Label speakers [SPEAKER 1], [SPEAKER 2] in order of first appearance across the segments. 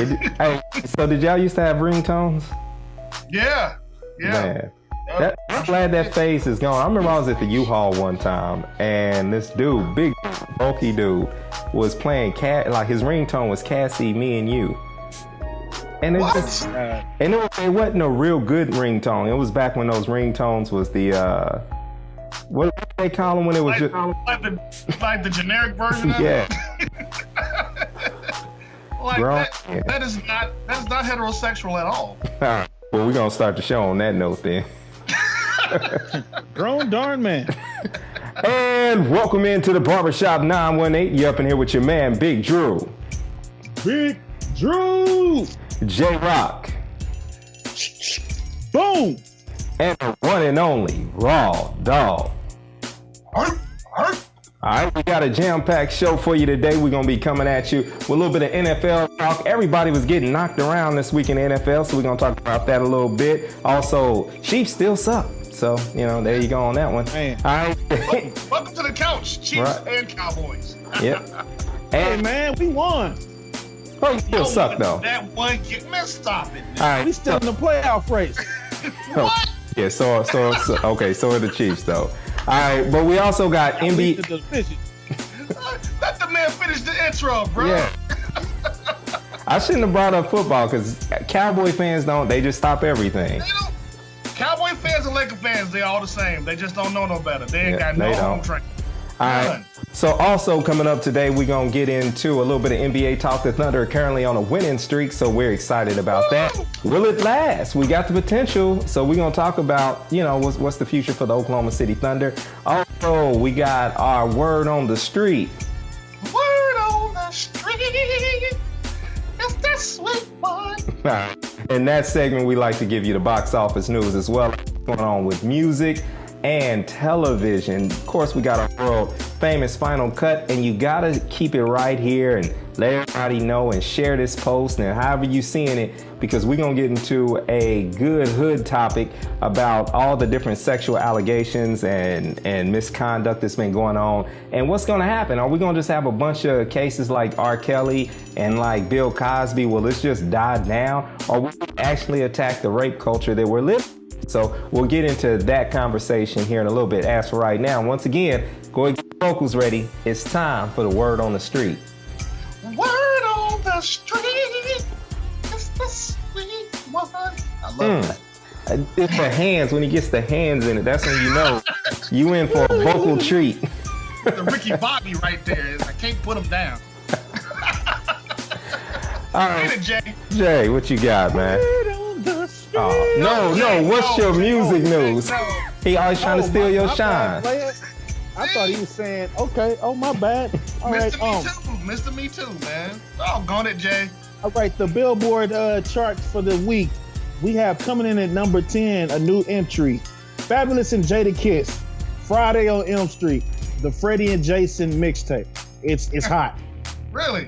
[SPEAKER 1] Hey, so did y'all used to have ringtones?
[SPEAKER 2] Yeah.
[SPEAKER 1] Man. I'm glad that phase is gone. I remember I was at the U-Haul one time, and this dude, big, bulky dude, was playing like his ringtone was Cassie, Me and You. And it it wasn't a real good ringtone. It was back when those ringtones was the what did they call them when it was
[SPEAKER 2] like the generic version of
[SPEAKER 1] yeah.
[SPEAKER 2] Like that is not heterosexual at all.
[SPEAKER 1] Well, we're gonna start the show on that note then.
[SPEAKER 3] Grown darn man.
[SPEAKER 1] And welcome into the Barber Shop 918. You up in here with your man Big Drew.
[SPEAKER 3] Big Drew.
[SPEAKER 1] J-Rock.
[SPEAKER 3] Boom.
[SPEAKER 1] And the one and only Raw Dog. All right, we got a jam-packed show for you today. We're going to be coming at you with a little bit of NFL talk. Everybody was getting knocked around this week in the NFL, so we're going to talk about that a little bit. Also, Chiefs still suck. So, there you go on that one.
[SPEAKER 3] Man.
[SPEAKER 1] All right.
[SPEAKER 2] Welcome to the couch, Chiefs and Cowboys.
[SPEAKER 1] Yep.
[SPEAKER 3] Hey, man, we won.
[SPEAKER 1] Oh, you still suck, though.
[SPEAKER 2] That one get man, stop it.
[SPEAKER 1] All right.
[SPEAKER 3] We still in the playoff race.
[SPEAKER 2] What?
[SPEAKER 1] Yeah, so okay, so are the Chiefs, though. All right, but we also got NBA.
[SPEAKER 2] Let the man finish the intro, bro.
[SPEAKER 1] Yeah. I shouldn't have brought up football because Cowboy fans they just stop everything.
[SPEAKER 2] Cowboy fans and Laker fans, they all the same. They just don't know no better. They ain't got no home training.
[SPEAKER 1] All right. So also coming up today, we're going to get into a little bit of NBA talk. The Thunder are currently on a winning streak, so we're excited about that. Will it last? We got the potential, so we're going to talk about, what's the future for the Oklahoma City Thunder. Also, we got our word on the street.
[SPEAKER 2] Word on the street. It's that sweet one.
[SPEAKER 1] In that segment, we like to give you the box office news as well. What's going on with music and television. Of course, we got our world famous Final Cut, and you gotta keep it right here and let everybody know and share this post and however you seeing it, because we're gonna get into a good hood topic about all the different sexual allegations and misconduct that's been going on and what's gonna happen. Are we gonna just have a bunch of cases like R. Kelly and like Bill Cosby? Will it's just die down, or will we actually attack the rape culture that we're living? So we'll get into that conversation here in a little bit. As for right now, once again, go ahead and get your vocals ready. It's time for the word on the street.
[SPEAKER 2] Word on the street. It's the sweet one. I love that.
[SPEAKER 1] It's the hands. When he gets the hands in it, that's when you know you in for a vocal treat.
[SPEAKER 2] The Ricky Bobby right there. I can't put him down.
[SPEAKER 1] All right,
[SPEAKER 2] Jay.
[SPEAKER 1] Jay, what you got, man? Oh, no, what's your music news? He always trying to steal your shine.
[SPEAKER 3] I thought he was saying, okay, my bad. All right,
[SPEAKER 2] Mr. Me Too, man. Oh, gone it, Jay.
[SPEAKER 3] All right, the Billboard charts for the week. We have coming in at number 10, a new entry. Fabulous and Jada Kiss, Friday on Elm Street, the Freddie and Jason mixtape. It's hot.
[SPEAKER 2] Really?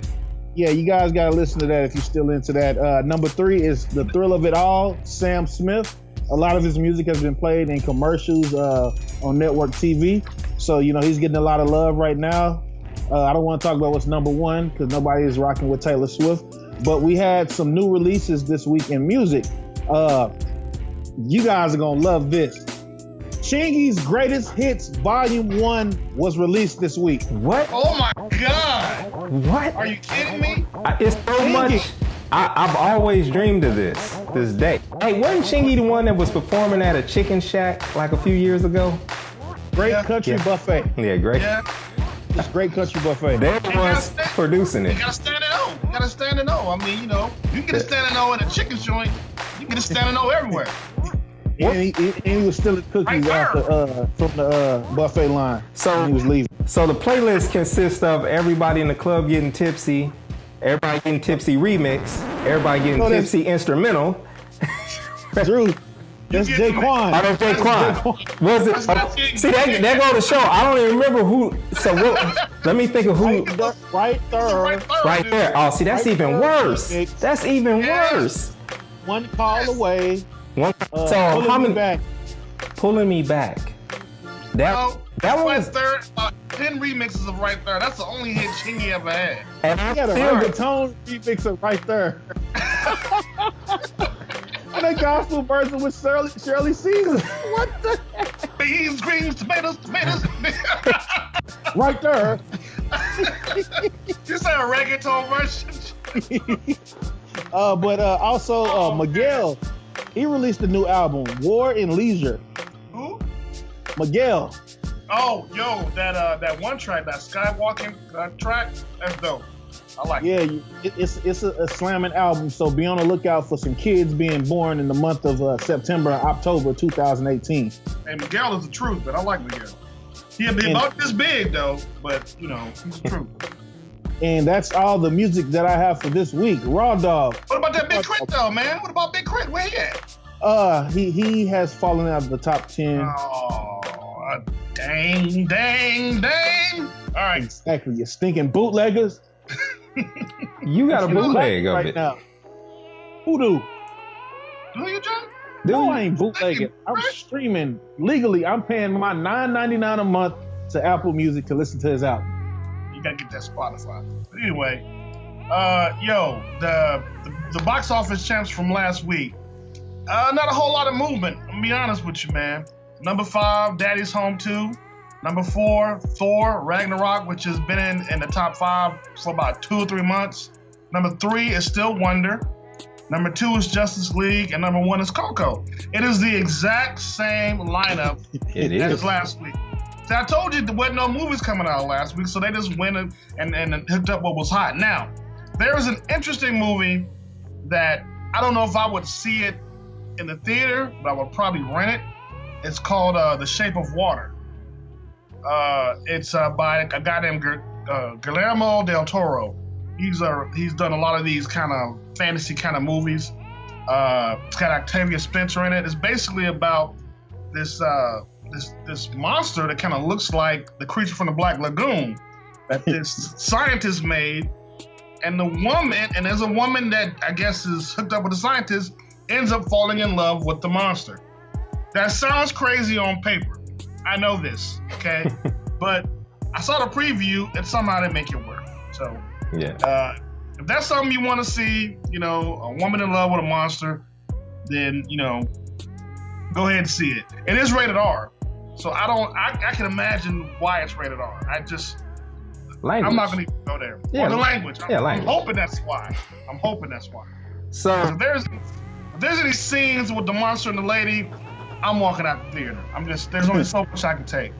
[SPEAKER 3] Yeah, you guys got to listen to that if you're still into that. Number 3 is The Thrill of It All, Sam Smith. A lot of his music has been played in commercials on network TV. So, he's getting a lot of love right now. I don't want to talk about what's number 1 because nobody is rocking with Taylor Swift. But we had some new releases this week in music. You guys are going to love this. Chingy's Greatest Hits Volume 1 was released this week.
[SPEAKER 1] What?
[SPEAKER 2] Oh my God.
[SPEAKER 1] What?
[SPEAKER 2] Are you kidding me?
[SPEAKER 1] It's so much. I've always dreamed of this day. Hey, wasn't Chingy the one that was performing at a chicken shack like a few years ago?
[SPEAKER 3] Great Country Buffet.
[SPEAKER 1] Yeah, great.
[SPEAKER 2] Yeah.
[SPEAKER 3] It's Great Country Buffet.
[SPEAKER 1] They're the ones producing it.
[SPEAKER 2] You gotta stand and O. You gotta stand and O. I mean, you get a stand and O in a chicken joint. You get a stand and O everywhere.
[SPEAKER 3] And he was stealing cookies from the buffet line. So he was leaving.
[SPEAKER 1] So the playlist consists of everybody in the club getting tipsy, everybody getting tipsy remix, everybody getting tipsy instrumental.
[SPEAKER 3] Drew, that's Jaquan.
[SPEAKER 1] Oh, that's Jaquan. Was it? See, that go to show. I don't even remember who. So let me think of who.
[SPEAKER 3] Right there.
[SPEAKER 1] Right there. Oh, see, that's even worse. That's even worse.
[SPEAKER 3] One call away.
[SPEAKER 1] So how many?
[SPEAKER 3] Back.
[SPEAKER 1] Pulling me back. That one was
[SPEAKER 2] third. 10 remixes of Right There. That's the only hit Chingy ever had.
[SPEAKER 1] And
[SPEAKER 3] He had a reggaeton remix of Right There. And a gospel version with Shirley Caesar. What the heck?
[SPEAKER 2] Beans, greens, tomatoes.
[SPEAKER 3] Right There.
[SPEAKER 2] You said a reggaeton version?
[SPEAKER 3] But also Miguel, he released a new album, War and Leisure.
[SPEAKER 2] Who?
[SPEAKER 3] Miguel.
[SPEAKER 2] Oh, yo, that one track, that Skywalking track, that's dope. I like it.
[SPEAKER 3] Yeah, it's a slamming album, so be on the lookout for some kids being born in the month of September and October 2018.
[SPEAKER 2] And Miguel is the truth, but I like Miguel. He'll be about this big, though, but, you know, he's the truth.
[SPEAKER 3] And that's all the music that I have for this week. Raw Dog.
[SPEAKER 2] What about that Big Crit, though, man? What about Big Crit? Where he at?
[SPEAKER 3] He has fallen out of the top 10.
[SPEAKER 2] Oh, dang. All right.
[SPEAKER 3] Exactly. You stinking bootleggers.
[SPEAKER 1] You got a bootleg of
[SPEAKER 3] right
[SPEAKER 1] it.
[SPEAKER 3] now. Hoodoo.
[SPEAKER 2] Do you, John?
[SPEAKER 3] No, I ain't bootlegging. I'm streaming legally. I'm paying my $9.99 a month to Apple Music to listen to his album.
[SPEAKER 2] You gotta get that Spotify. But anyway, yo, the box office champs from last week. Not a whole lot of movement. I'm gonna be honest with you, man. Number 5, Daddy's Home 2. Number 4, Thor Ragnarok, which has been in the top 5 for about 2 or 3 months. Number 3 is still Wonder. Number 2 is Justice League, and number 1 is Coco. It is the exact same lineup as last week. See, I told you there wasn't no movies coming out last week, so they just went and hooked up what was hot. Now, there is an interesting movie that I don't know if I would see it in the theater, but I would probably rent it. It's called The Shape of Water. It's by a guy named Guillermo del Toro. He's done a lot of these kind of fantasy kind of movies. It's got Octavia Spencer in it. It's basically about this monster that kind of looks like the creature from the Black Lagoon that this scientist made. And there's a woman that I guess is hooked up with the scientist, ends up falling in love with the monster. That sounds crazy on paper. I know this, okay? But I saw the preview and somehow they make it work. So
[SPEAKER 1] yeah.
[SPEAKER 2] If that's something you want to see, you know, a woman in love with a monster, then, you know, go ahead and see it. It is rated R. So I can imagine why it's rated R.
[SPEAKER 1] Language.
[SPEAKER 2] I'm not going to go there.
[SPEAKER 1] Yeah,
[SPEAKER 2] the language.
[SPEAKER 1] language.
[SPEAKER 2] I'm hoping that's why.
[SPEAKER 1] So
[SPEAKER 2] if there's any scenes with the monster and the lady, I'm walking out the theater. There's only so much I can take.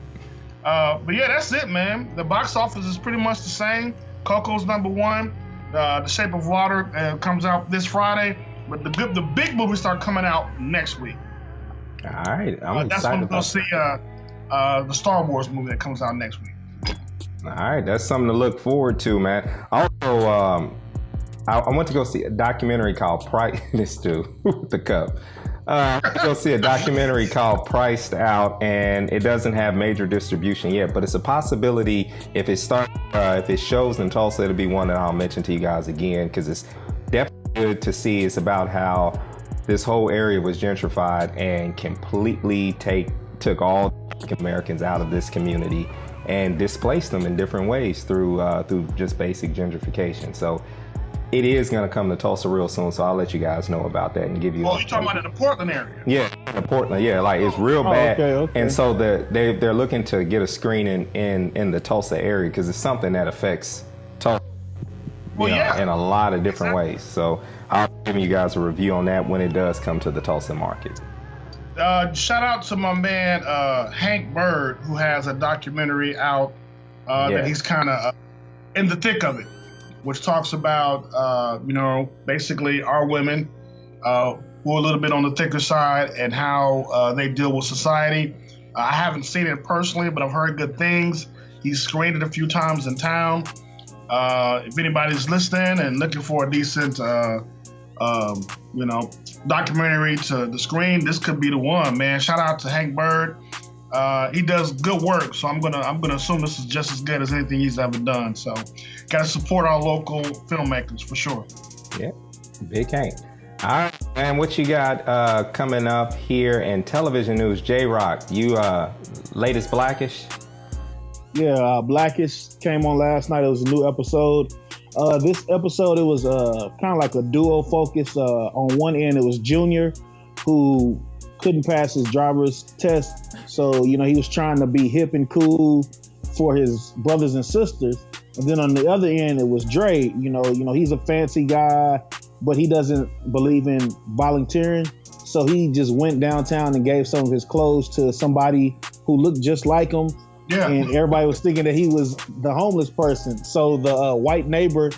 [SPEAKER 2] But yeah, that's it, man. The box office is pretty much the same. Coco's number 1. The Shape of Water comes out this Friday. But the big movies start coming out next week.
[SPEAKER 1] all right, I'm
[SPEAKER 2] That's
[SPEAKER 1] excited
[SPEAKER 2] when we'll
[SPEAKER 1] about
[SPEAKER 2] see the Star Wars movie that comes out next week.
[SPEAKER 1] All right, that's something to look forward to, man. Also, I went to go see a documentary called This dude with the cup. Go see a documentary called Priced Out, and it doesn't have major distribution yet, but it's a possibility if it shows in Tulsa, it'll be one that I'll mention to you guys again, because it's definitely good to see. It's about how this whole area was gentrified and completely took all Americans out of this community and displaced them in different ways through just basic gentrification. So it is going to come to Tulsa real soon, so I'll let you guys know about that and give you.
[SPEAKER 2] Oh, you're talking about in the Portland area?
[SPEAKER 1] Yeah, in Portland. Yeah, like it's real bad.
[SPEAKER 3] Okay.
[SPEAKER 1] And so they're looking to get a screening in the Tulsa area because it's something that affects Tulsa in a lot of different ways. So I'll give you guys a review on that when it does come to the Tulsa market.
[SPEAKER 2] Shout out to my man Hank Bird, who has a documentary out that he's kind of in the thick of it, which talks about basically our women who are a little bit on the thicker side and how they deal with society. I haven't seen it personally, but I've heard good things. He's screened it a few times in town. If anybody's listening and looking for a decent documentary to the screen, this could be the one, man. Shout out to Hank Bird. He does good work, so I'm gonna assume this is just as good as anything he's ever done. So, gotta support our local filmmakers for sure.
[SPEAKER 1] Yeah, big Hank. All right, man. What you got coming up here in television news? J-Rock, you latest Blackish?
[SPEAKER 3] Yeah, Blackish came on last night. It was a new episode. This episode, it was kind of like a duo focus. On one end, it was Junior, who couldn't pass his driver's test. So, he was trying to be hip and cool for his brothers and sisters. And then on the other end, it was Dre. He's a fancy guy, but he doesn't believe in volunteering. So he just went downtown and gave some of his clothes to somebody who looked just like him.
[SPEAKER 2] Yeah.
[SPEAKER 3] And everybody was thinking that he was the homeless person. So the white neighbor,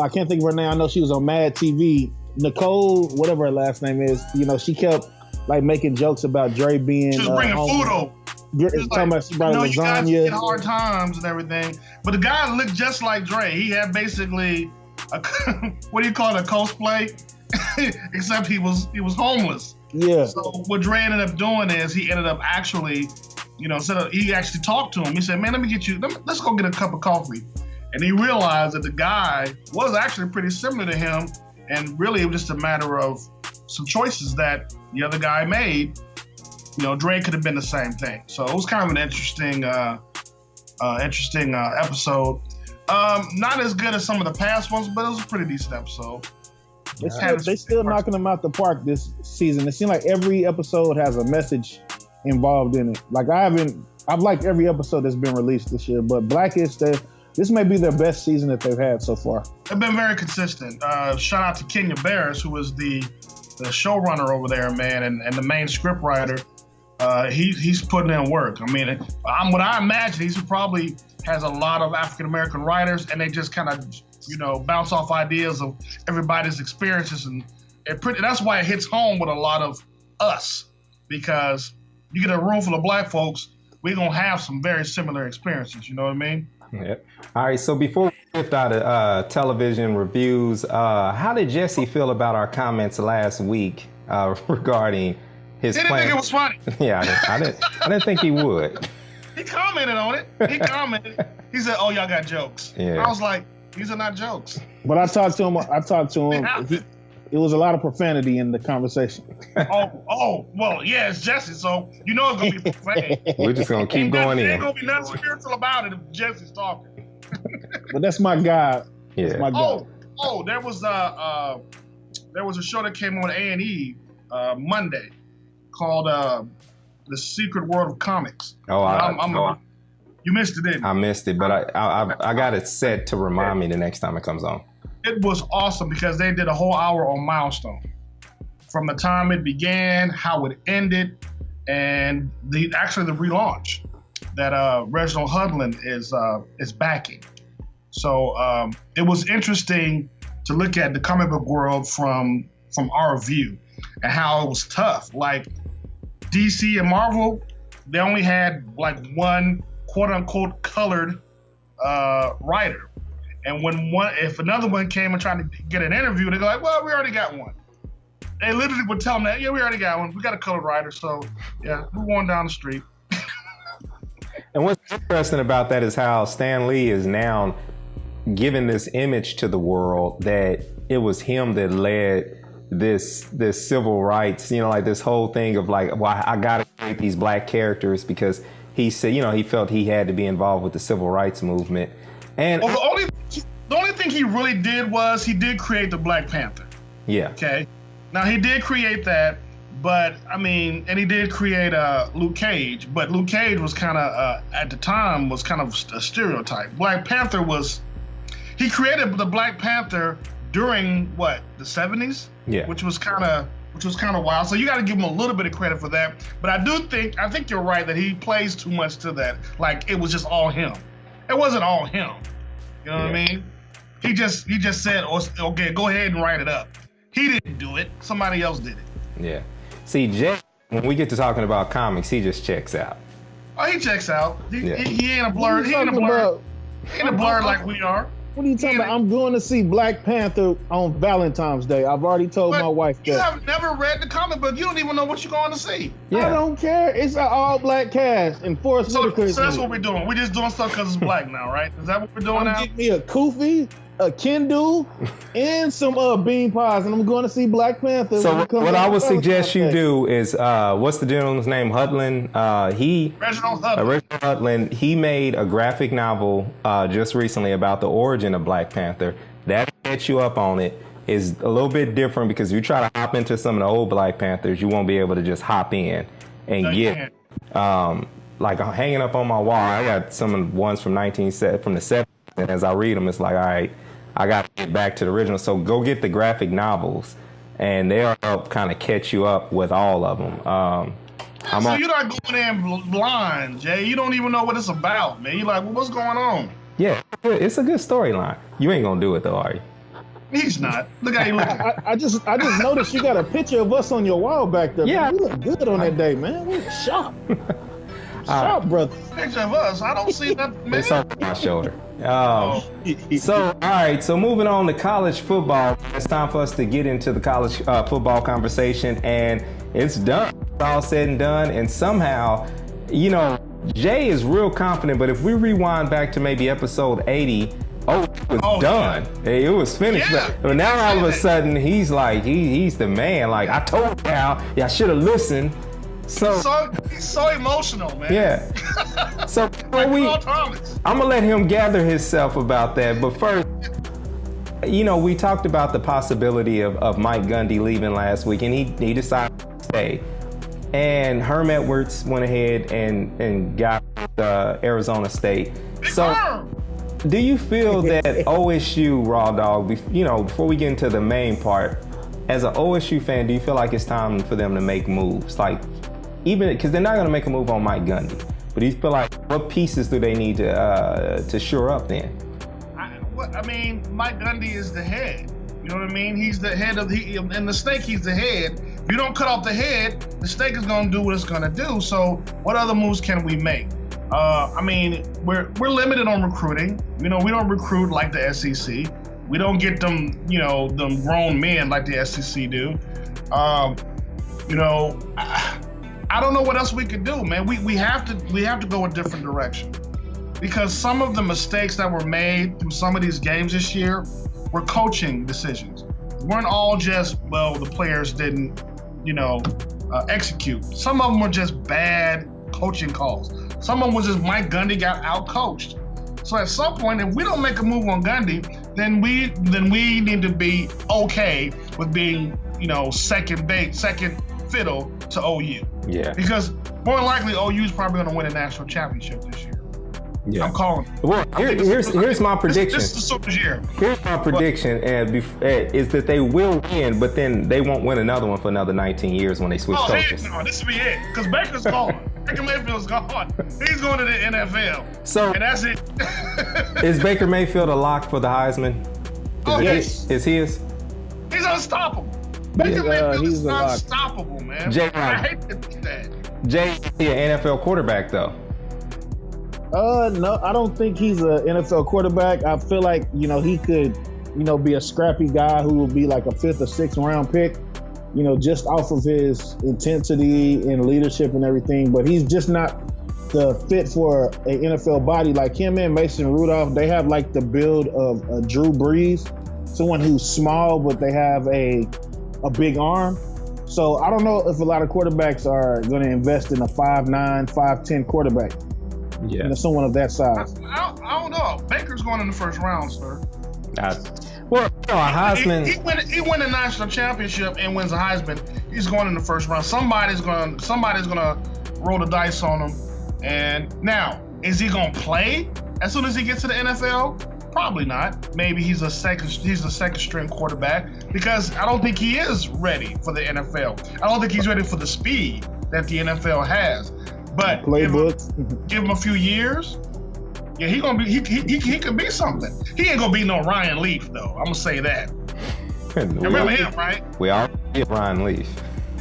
[SPEAKER 3] I can't think of her name. I know she was on Mad TV. Nicole, whatever her last name is, she kept like making jokes about Dre being.
[SPEAKER 2] She was bringing food over.
[SPEAKER 3] Talking about she brought
[SPEAKER 2] you guys
[SPEAKER 3] lasagna.
[SPEAKER 2] get hard times and everything. But the guy looked just like Dre. He had basically what do you call it, a cosplay? Except he was homeless.
[SPEAKER 3] Yeah.
[SPEAKER 2] So what Dre ended up doing is he ended up actually, he actually talked to him. He said, "Man, let's go get a cup of coffee." And he realized that the guy was actually pretty similar to him, and really it was just a matter of some choices that the other guy made. Dre could have been the same thing. So it was kind of an interesting episode. Not as good as some of the past ones, but it was a pretty decent episode.
[SPEAKER 3] They still knocking them out the park this season. It seems like every episode has a message involved in it. Like I've liked every episode that's been released this year, but Blackish, this may be their best season that they've had so far.
[SPEAKER 2] They've been very consistent. Shout out to Kenya Barris, who was the showrunner over there, man, and the main script writer. He's putting in work. I mean, what I imagine, he probably has a lot of African American writers, and they just kind of, bounce off ideas of everybody's experiences, and that's why it hits home with a lot of us, because you get a room full of black folks, we're gonna have some very similar experiences. You know what I mean?
[SPEAKER 1] Yeah. All right. So before we shift out of television reviews, how did Jesse feel about our comments last week regarding his
[SPEAKER 2] He didn't think it was funny.
[SPEAKER 1] Yeah, I didn't think he would.
[SPEAKER 2] He commented on it. He said, "Oh, y'all got jokes."
[SPEAKER 1] Yeah.
[SPEAKER 2] I was like, "These are not jokes."
[SPEAKER 3] But I talked to him. It was a lot of profanity in the conversation.
[SPEAKER 2] Well, yeah, it's Jesse, so it's gonna be profane.
[SPEAKER 1] We're just gonna keep going in.
[SPEAKER 2] Ain't gonna be nothing spiritual about it if Jesse's talking.
[SPEAKER 3] But that's my guy.
[SPEAKER 1] Yeah.
[SPEAKER 3] That's my guy.
[SPEAKER 2] There was a show that came on A&E Monday called The Secret World of Comics. You missed it, didn't you?
[SPEAKER 1] I missed it, but I got it set to remind me the next time it comes on.
[SPEAKER 2] It was awesome because they did a whole hour on Milestone. From the time it began, how it ended, and the relaunch that Reginald Hudlin is backing. So it was interesting to look at the comic book world from our view and how it was tough. Like DC and Marvel, they only had like one quote unquote colored writer. And if another one came and tried to get an interview, they go like, "Well, we already got one." They literally would tell them that, "Yeah, we already got one. We got a colored writer, so yeah, move on down the street."
[SPEAKER 1] And what's interesting about that is how Stan Lee is now giving this image to the world that it was him that led this civil rights, like this whole thing of like, well, I gotta create these black characters because he said, he felt he had to be involved with the civil rights movement. And
[SPEAKER 2] the only thing he really did was he did create the Black Panther.
[SPEAKER 1] Yeah.
[SPEAKER 2] Okay. Now he did create that, but and he did create Luke Cage, but Luke Cage was kind of at the time was kind of a stereotype. Black Panther he created the Black Panther during the 70s?
[SPEAKER 1] Yeah.
[SPEAKER 2] Which was kind of wild. So you got to give him a little bit of credit for that. But I think you're right that he plays too much to that. Like it was just all him. It wasn't all him. You know what I mean? He just said, "Okay, go ahead and write it up." He didn't do it. Somebody else did it.
[SPEAKER 1] Yeah. See, Jay, when we get to talking about comics, he just checks out.
[SPEAKER 2] Oh, he checks out. He ain't a blur. He ain't a blur like we are.
[SPEAKER 3] What are you talking about? I'm going to see Black Panther on Valentine's Day. I've already told my wife that.
[SPEAKER 2] You have never read the comic book. You don't even know what you're going to see.
[SPEAKER 1] Yeah.
[SPEAKER 3] I don't care. It's an all-black cast. And Forrest Whitaker.
[SPEAKER 2] So that's what we're doing. We're just doing stuff because it's black now, right? Is that what we're doing now?
[SPEAKER 3] Get me a kufi. a Kindle, and some bean pies, and I'm going to see Black Panther.
[SPEAKER 1] So what I would suggest you
[SPEAKER 3] Day.
[SPEAKER 1] do is, what's the gentleman's name? Hudlin.
[SPEAKER 2] Reginald Hudlin.
[SPEAKER 1] Reginald Hudlin. He made a graphic novel just recently about the origin of Black Panther. That gets you up on it. Is a little bit different because if you try to hop into some of the old Black Panthers, you won't be able to just hop in and get. Like hanging up on my wall, I got some of the ones from the 70s, and as I read them, it's like, all right, I got to get back to the original. So go get the graphic novels, and they'll help kind of catch you up with all of them.
[SPEAKER 2] So you're not going in blind, Jay. You don't even know what it's about, man. You're like, well, what's going on?
[SPEAKER 1] Yeah, it's a good storyline. You ain't gonna do it though, are you?
[SPEAKER 2] He's not. Look how he looking.
[SPEAKER 3] I just noticed you got a picture of us on your wall back there.
[SPEAKER 1] Yeah,
[SPEAKER 3] man. You look good on that day, man. We sharp. Sharp, brother.
[SPEAKER 2] Picture of us. I don't see that, man.
[SPEAKER 1] It's on my shoulder. So, all right. So moving on to college football. It's time for us to get into the college football conversation, and it's done. It's all said and done. And somehow, you know, Jay is real confident. But if we rewind back to maybe episode 80, it was done. Yeah. It was finished.
[SPEAKER 2] Yeah.
[SPEAKER 1] But now all of a sudden, he's like, he's the man. Like, I told y'all, I should have listened. So
[SPEAKER 2] he's so emotional, man.
[SPEAKER 1] Yeah. So
[SPEAKER 2] like
[SPEAKER 1] I'm gonna let him gather himself about that. But first, you know, we talked about the possibility of Mike Gundy leaving last week, and he decided to stay. And Herm Edwards went ahead and got Arizona State. Do you feel that OSU, Raw Dog, you know, before we get into the main part, as an OSU fan, do you feel like it's time for them to make moves? Like, even because they're not going to make a move on Mike Gundy, but do you feel like what pieces do they need to shore up then?
[SPEAKER 2] I mean, Mike Gundy is the head. You know what I mean? He's the head of in the snake. He's the head. If you don't cut off the head, the snake is going to do what it's going to do. So, what other moves can we make? I mean, we're limited on recruiting. You know, we don't recruit like the SEC. We don't get them, you know, them grown men like the SEC do. You know, I don't know what else we could do, man. We have to go a different direction because some of the mistakes that were made through some of these games this year were coaching decisions. They weren't all just, well, the players didn't, you know, execute. Some of them were just bad coaching calls. Some of them was just Mike Gundy got out-coached. So at some point, if we don't make a move on Gundy, then we need to be okay with being, you know, second fiddle to OU.
[SPEAKER 1] Yeah.
[SPEAKER 2] Because more than likely, OU is probably going to win a national championship this year.
[SPEAKER 1] Yeah.
[SPEAKER 2] I'm calling.
[SPEAKER 1] Well, here's my prediction.
[SPEAKER 2] This is the super year.
[SPEAKER 1] Here's my prediction, is that they will win, but then they won't win another one for another 19 years when they switch coaches.
[SPEAKER 2] No, this will be it. Because Baker's gone. Baker Mayfield's gone. He's going to the NFL.
[SPEAKER 1] So,
[SPEAKER 2] and that's it.
[SPEAKER 1] Is Baker Mayfield a lock for the Heisman?
[SPEAKER 3] Yes.
[SPEAKER 1] Is his?
[SPEAKER 2] He's unstoppable. Baker Mayfield is unstoppable, man.
[SPEAKER 1] Jay,
[SPEAKER 2] I hate to do that.
[SPEAKER 1] Jay is an NFL quarterback, though.
[SPEAKER 3] No, I don't think he's an NFL quarterback. I feel like, you know, he could, you know, be a scrappy guy who would be like a 5th or 6th round pick, you know, just off of his intensity and leadership and everything. But he's just not the fit for an NFL body. Like him and Mason Rudolph, they have like the build of Drew Brees, someone who's small, but they have a big arm. So I don't know if a lot of quarterbacks are going to invest in a 5'9", 5'10" quarterback.
[SPEAKER 1] Yeah,
[SPEAKER 3] you know, someone of that size.
[SPEAKER 2] I don't know. Baker's going in the first round, sir.
[SPEAKER 1] Well, no, a Heisman.
[SPEAKER 2] He win a national championship and wins a Heisman. He's going in the first round. Somebody's gonna roll the dice on him. And now, is he gonna play as soon as he gets to the NFL? Probably not. Maybe he's a second string quarterback because I don't think he is ready for the NFL. I don't think he's ready for the speed that the NFL has. But give him a few years. Yeah, he could be something. He ain't gonna be no Ryan Leaf though. I'm gonna say that. Remember him, right?
[SPEAKER 1] We all get Ryan Leaf.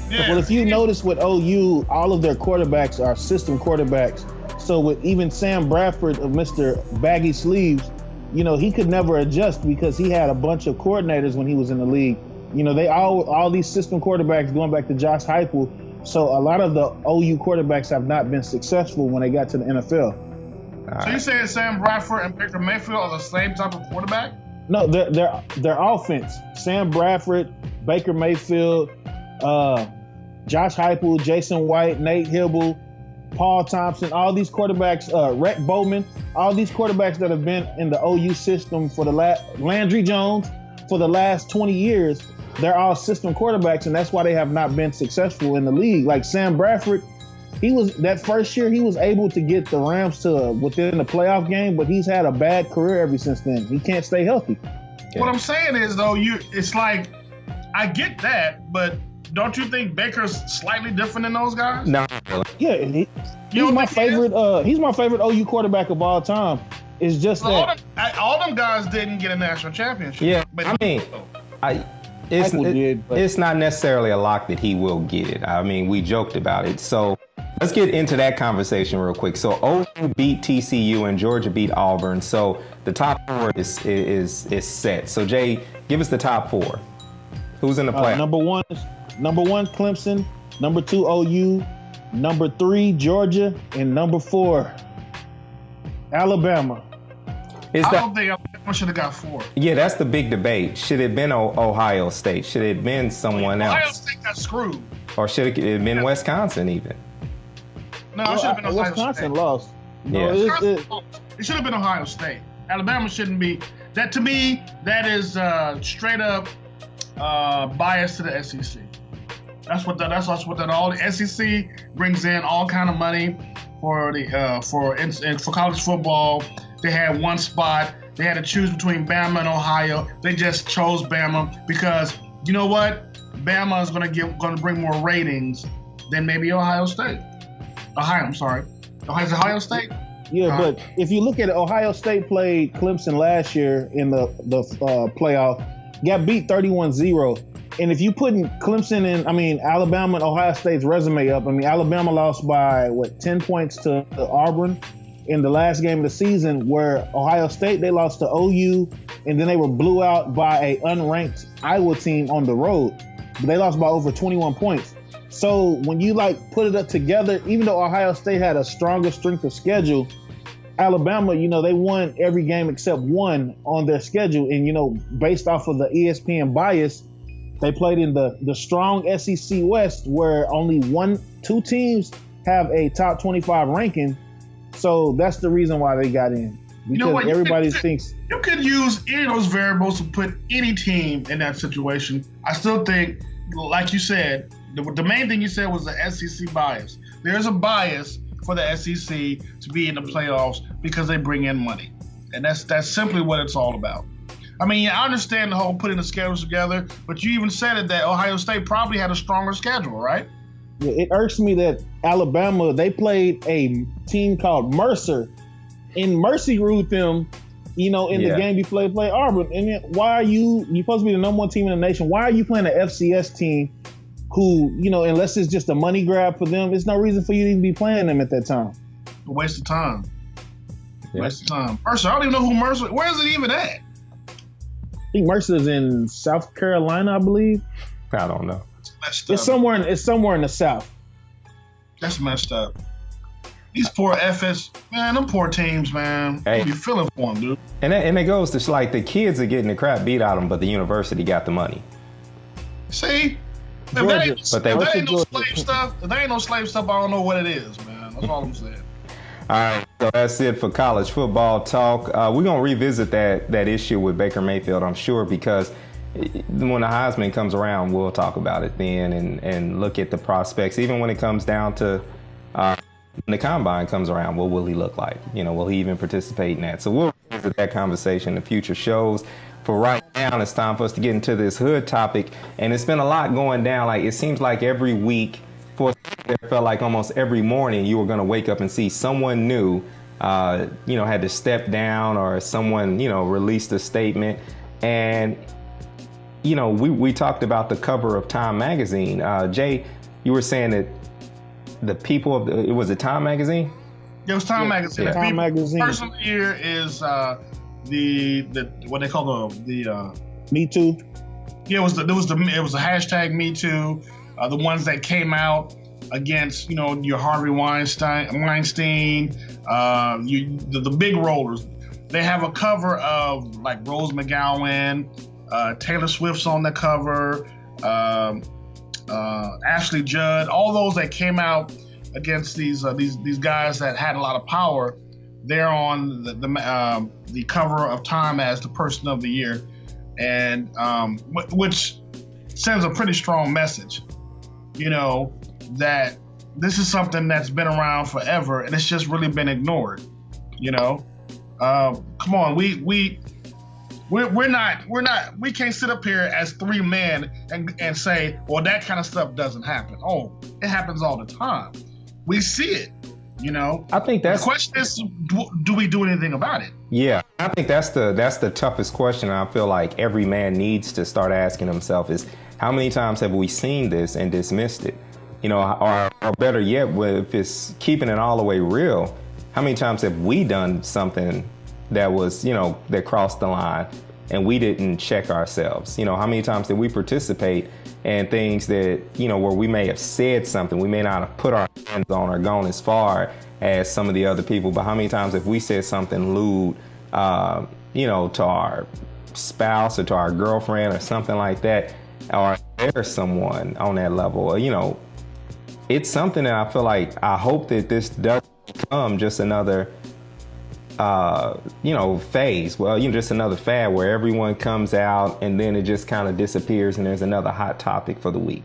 [SPEAKER 2] Yeah.
[SPEAKER 3] Well, if you notice with OU, all of their quarterbacks are system quarterbacks. So with even Sam Bradford of Mr. Baggy Sleeves, you know, he could never adjust because he had a bunch of coordinators when he was in the league. You know, they all these system quarterbacks going back to Josh Heupel. So a lot of the OU quarterbacks have not been successful when they got to the NFL.
[SPEAKER 2] So you saying Sam Bradford and Baker Mayfield are the same type of quarterback?
[SPEAKER 3] No, their offense. Sam Bradford, Baker Mayfield, Josh Heupel, Jason White, Nate Hibble, Paul Thompson, all these quarterbacks, Rhett Bowman, all these quarterbacks that have been in the OU system for the Landry Jones for the last 20 years, they're all system quarterbacks, and that's why they have not been successful in the league. Like Sam Bradford, he was that first year he was able to get the Rams to within the playoff game, but he's had a bad career ever since then. He can't stay healthy.
[SPEAKER 2] What I'm saying is though, it's like I get that, but don't you think Baker's slightly different than those guys?
[SPEAKER 1] No.
[SPEAKER 3] Yeah, he's my favorite. He's my favorite OU quarterback of all time. It's just that
[SPEAKER 2] all them guys didn't get a national championship.
[SPEAKER 1] Yeah,
[SPEAKER 2] but
[SPEAKER 1] I mean, it's not necessarily a lock that he will get it. I mean, we joked about it. So let's get into that conversation real quick. So OU beat TCU and Georgia beat Auburn. So the top four is set. So Jay, give us the top four. Who's in the playoff?
[SPEAKER 3] Number one, Clemson. Number 2, OU. Number 3, Georgia. And number 4, Alabama.
[SPEAKER 2] I don't think Alabama should have got 4.
[SPEAKER 1] Yeah, that's the big debate. Should it have been Ohio State? Should it have been someone else?
[SPEAKER 2] Ohio State got screwed.
[SPEAKER 1] Or should it have been Wisconsin even?
[SPEAKER 2] No, it should have been Ohio
[SPEAKER 3] Wisconsin
[SPEAKER 2] State.
[SPEAKER 3] lost.
[SPEAKER 1] Yeah.
[SPEAKER 2] It should have been Ohio State. Alabama shouldn't be. That to me, that is straight up bias to the SEC. That's what that all the SEC brings in all kind of money for for college football. They had one spot. They had to choose between Bama and Ohio. They just chose Bama because you know what? Bama is going to bring more ratings than maybe Ohio State. Ohio State?
[SPEAKER 3] Yeah, but if you look at it, Ohio State played Clemson last year in the playoff, got beat 31-0. And if you put Alabama and Ohio State's resume up, Alabama lost by 10 points to Auburn in the last game of the season, where Ohio State, they lost to OU, and then they were blew out by a unranked Iowa team on the road. But they lost by over 21 points. So when you put it up together, even though Ohio State had a stronger strength of schedule, Alabama, they won every game except one on their schedule. And, based off of the ESPN bias, they played in the strong SEC West, where only 2 teams have a top 25 ranking. So that's the reason why they got in. Because everybody thinks
[SPEAKER 2] you could use any of those variables to put any team in that situation. I still think, like you said, the main thing you said was the SEC bias. There's a bias for the SEC to be in the playoffs because they bring in money. And that's simply what it's all about. I understand the whole putting the schedules together, but you even said it that Ohio State probably had a stronger schedule, right?
[SPEAKER 3] Yeah, it irks me that Alabama, they played a team called Mercer, and Mercy ruled them, the game you play Auburn. And then why are you're supposed to be the number 1 team in the nation? Why are you playing an FCS team who, unless it's just a money grab for them, there's no reason for you to even be playing them at that time.
[SPEAKER 2] A waste of time. Waste of time. Mercer, I don't even know who Mercer, where is it even at?
[SPEAKER 3] I think Mercer's in South Carolina, I believe.
[SPEAKER 1] I don't know.
[SPEAKER 3] It's somewhere in the South.
[SPEAKER 2] That's messed up. These poor FS, man, them poor teams, man.
[SPEAKER 1] Hey.
[SPEAKER 2] You feeling for them, dude.
[SPEAKER 1] And it goes to the kids are getting the crap beat out of them, but the university got the money.
[SPEAKER 2] See? If that ain't no slave stuff, I don't know what it is, man. That's all I'm saying.
[SPEAKER 1] All right, so that's it for college football talk. We're going to revisit that issue with Baker Mayfield, I'm sure, because when the Heisman comes around, we'll talk about it then and look at the prospects. Even when it comes down to when the combine comes around, what will he look like? Will he even participate in that? So we'll revisit that conversation in future shows. For right now, it's time for us to get into this hood topic. And it's been a lot going down. It seems like every week, it felt like almost every morning you were going to wake up and see someone new, had to step down, or someone, released a statement. And, we talked about the cover of Time magazine. Jay, you were saying that the people of it was it Time magazine?
[SPEAKER 2] It was Time magazine.
[SPEAKER 3] Yeah. Time magazine.
[SPEAKER 2] Person of the year is the what they call the
[SPEAKER 3] Me Too.
[SPEAKER 2] Yeah, it was the hashtag Me Too. The ones that came out against your Harvey Weinstein, the big rollers. they have a cover of like Rose McGowan, Taylor Swift's on the cover, Ashley Judd, all those that came out against these guys that had a lot of power. They're on the cover of Time as the Person of the Year, and which sends a pretty strong message, that this is something that's been around forever and it's just really been ignored. Come on, we can't sit up here as three men and say, well, that kind of stuff doesn't happen. Oh, it happens all the time. We see it.
[SPEAKER 1] I think
[SPEAKER 2] the question is, do we do anything about it?
[SPEAKER 1] Yeah, I think that's the toughest question. I feel like every man needs to start asking himself is, how many times have we seen this and dismissed it? Or better yet, if it's keeping it all the way real, how many times have we done something that was, that crossed the line and we didn't check ourselves? How many times did we participate in things that, where we may have said something, we may not have put our hands on or gone as far as some of the other people, but how many times have we said something lewd, to our spouse or to our girlfriend or something like that, or there's someone on that level, it's something that I feel like, I hope that this doesn't become just another phase. Well, just another fad where everyone comes out and then it just kind of disappears and there's another hot topic for the week.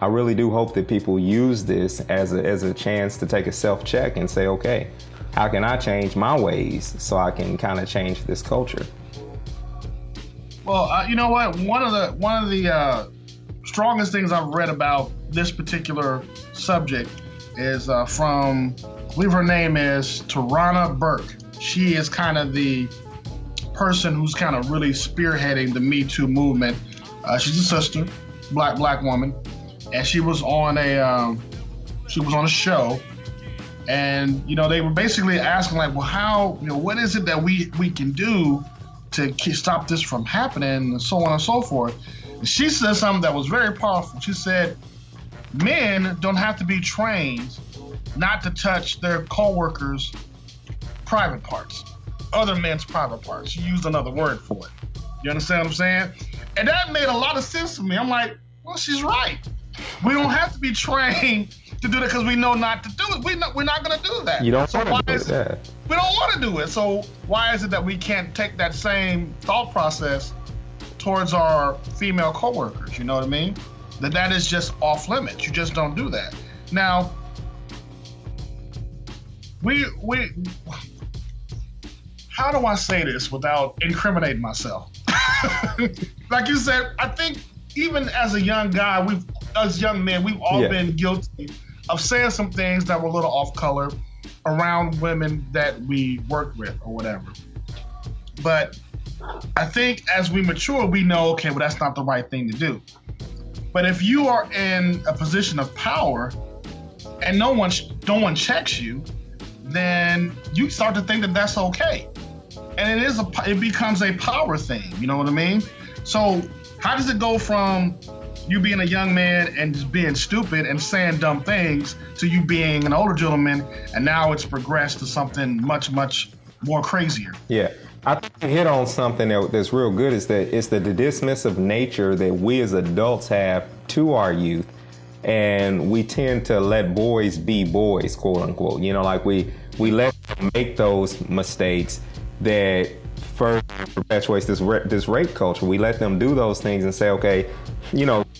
[SPEAKER 1] I really do hope that people use this as a chance to take a self-check and say, okay, how can I change my ways so I can kind of change this culture?
[SPEAKER 2] Well, you know what? One of the strongest things I've read about this particular subject is from, I believe her name is Tarana Burke. She is kind of the person who's kind of really spearheading the Me Too movement. She's a sister, black woman, and she was on a show, and they were basically asking like, well, how, what is it that we can do to stop this from happening, and so on and so forth. And she said something that was very powerful. She said, men don't have to be trained not to touch their co-workers' private parts, other men's private parts. She used another word for it. You understand what I'm saying? And that made a lot of sense to me. I'm like, well, she's right. We don't have to be trained to do that because we know not to do it. We're not going to do that.
[SPEAKER 1] You don't want to do that.
[SPEAKER 2] We don't want to do it. So why is it that we can't take that same thought process towards our female coworkers? You know what I mean? That is just off limits. You just don't do that. Now, we how do I say this without incriminating myself? Like you said, I think even as a young guy, as young men, we've all been guilty of saying some things that were a little off color around women that we worked with or whatever. But I think as we mature, we know, okay, well, that's not the right thing to do. But if you are in a position of power and no one checks you, then you start to think that that's okay. And it becomes a power thing, you know what I mean? So how does it go from you being a young man and just being stupid and saying dumb things to you being an older gentleman, and now it's progressed to something much, much more crazier?
[SPEAKER 1] Yeah. I think you hit on something that's real good, is that it's the dismissive nature that we as adults have to our youth. And we tend to let boys be boys, quote unquote. Like we let them make those mistakes that further perpetuates this rape culture. We let them do those things and say, okay,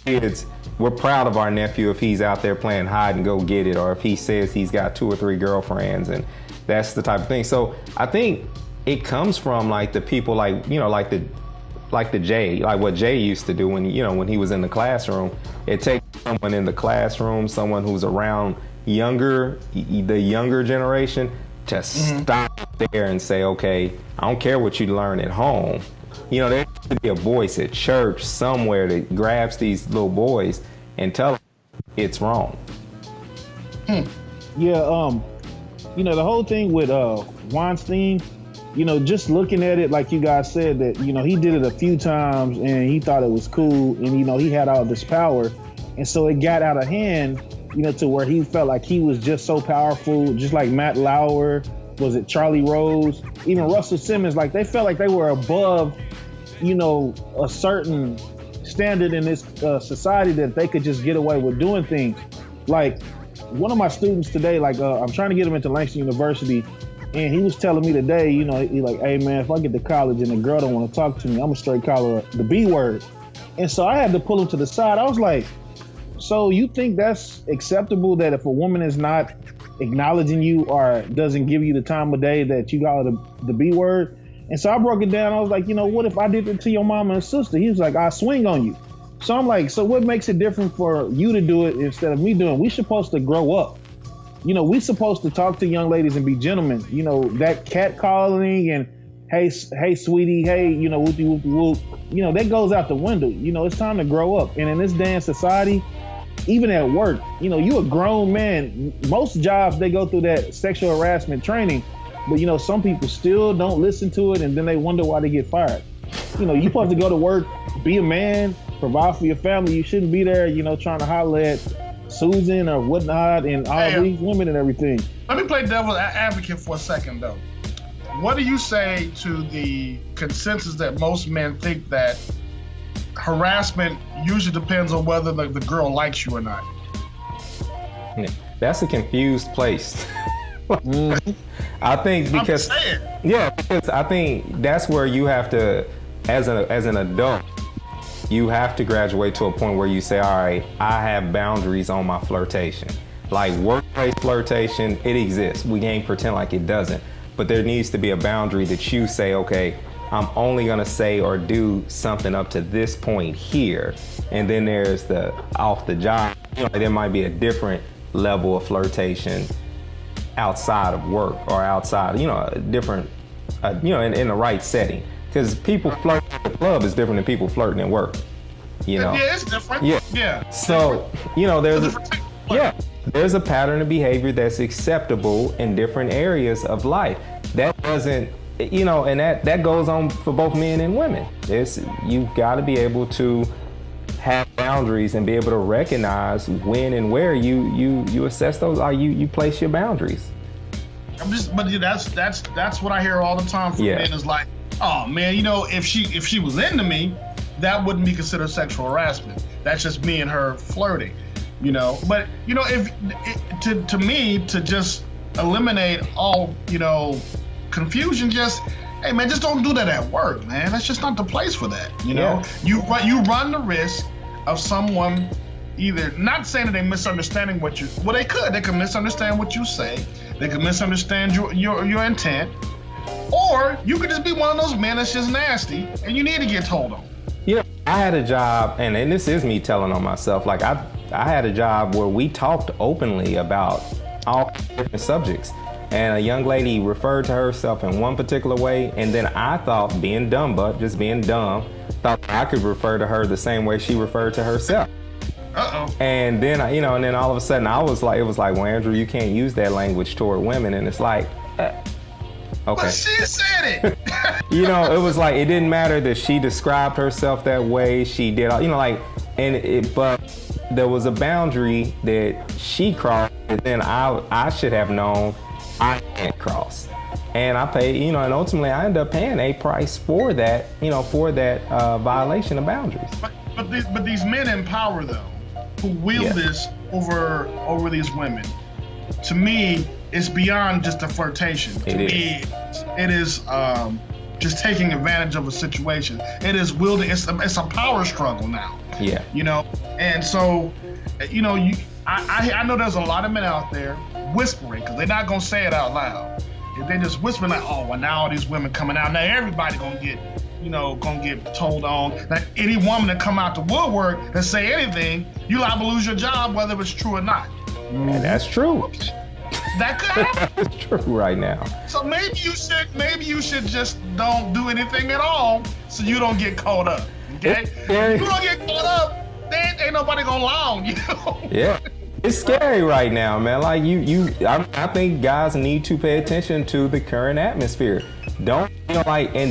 [SPEAKER 1] kids, we're proud of our nephew if he's out there playing hide and go get it, or if he says he's got 2 or 3 girlfriends, and that's the type of thing. So I think it comes from like the people like the Jay, like what Jay used to do when he was in the classroom. It takes someone in the classroom, someone who's around the younger generation, to stop there and say, okay, I don't care what you learn at home. There should be a voice at church somewhere that grabs these little boys and tell them it's wrong.
[SPEAKER 3] Yeah, the whole thing with Weinstein, just looking at it, like you guys said, that, he did it a few times and he thought it was cool, and, he had all this power. And so it got out of hand, to where he felt like he was just so powerful, just like Matt Lauer, was it Charlie Rose, even Russell Simmons, like they felt like they were above, a certain standard in this society that they could just get away with doing things. Like one of my students today, I'm trying to get him into Langston University, and he was telling me today, he like, hey man, if I get to college and the girl don't want to talk to me, I'm gonna straight call her the B word. And so I had to pull him to the side. I was like, so you think that's acceptable that if a woman is not acknowledging you or doesn't give you the time of day that you call her the B word? And so I broke it down. I was like, what if I did it to your mama and sister? He was like, I swing on you. So I'm like, so what makes it different for you to do it instead of me doing it? We supposed to grow up. We supposed to talk to young ladies and be gentlemen. That cat calling and hey sweetie, hey, whoopie whoopie whoop, that goes out the window. It's time to grow up. And in this day and society, even at work, you a grown man. Most jobs, they go through that sexual harassment training, but some people still don't listen to it, and then they wonder why they get fired. You supposed to go to work, be a man, provide for your family. You shouldn't be there, trying to holler at Susan or whatnot and all these women and everything.
[SPEAKER 2] Let me play devil's advocate for a second, though. What do you say to the consensus that most men think that harassment usually depends on whether the girl likes you or not?
[SPEAKER 1] That's a confused place. I think because I think that's where you have to, as an adult, you have to graduate to a point where you say, all right, I have boundaries on my flirtation. Like workplace flirtation, it exists. We can't pretend like it doesn't. But there needs to be a boundary that you say, okay, I'm only gonna say or do something up to this point here. And then there's the off the job. There might be a different level of flirtation outside of work or outside, a different, in the right setting. Because people flirting at the club is different than people flirting at work.
[SPEAKER 2] Yeah, it's different. Yeah.
[SPEAKER 1] So, there's a pattern of behavior that's acceptable in different areas of life. That doesn't, and that goes on for both men and women. You've got to be able to have boundaries and be able to recognize when and where you assess those, or you place your boundaries.
[SPEAKER 2] But that's what I hear all the time from men is like, oh man, if she was into me, that wouldn't be considered sexual harassment. That's just me and her flirting, But if to me to just eliminate all confusion, hey man, just don't do that at work, man. That's just not the place for that. You run the risk of someone either not saying that they're misunderstanding what you. Well, they could misunderstand what you say. They could misunderstand your intent. Or you could just be one of those men that's just nasty and you need to get told on.
[SPEAKER 1] I had a job, and this is me telling on myself, like I had a job where we talked openly about all different subjects. And a young lady referred to herself in one particular way, and then I thought, being dumb, thought I could refer to her the same way she referred to herself. And then, and then all of a sudden it was like, well, Andrew, you can't use that language toward women. And it's like, okay.
[SPEAKER 2] But she said it.
[SPEAKER 1] It was like, it didn't matter that she described herself that way. She did, but there was a boundary that she crossed, and then I should have known I can't cross. And I paid, and ultimately I ended up paying a price for that, violation of boundaries.
[SPEAKER 2] But these men in power, though, who wield this over these women, to me, it's beyond just a flirtation. To me, it is just taking advantage of a situation. It is wielding. It's a power struggle now.
[SPEAKER 1] Yeah.
[SPEAKER 2] And so, I know there's a lot of men out there whispering, because they're not gonna say it out loud. If they just whispering like, oh, well, now all these women coming out, now everybody gonna get told on. Now, any woman that come out the woodwork and say anything, you liable to lose your job, whether it's true or not.
[SPEAKER 1] And that's true.
[SPEAKER 2] That could happen.
[SPEAKER 1] That's true right now.
[SPEAKER 2] So maybe you should just don't do anything at all, so you don't get caught up. Okay? If you don't get caught up, then ain't nobody gonna lie on you.
[SPEAKER 1] Yeah. It's scary right now, man. Like I think guys need to pay attention to the current atmosphere. Don't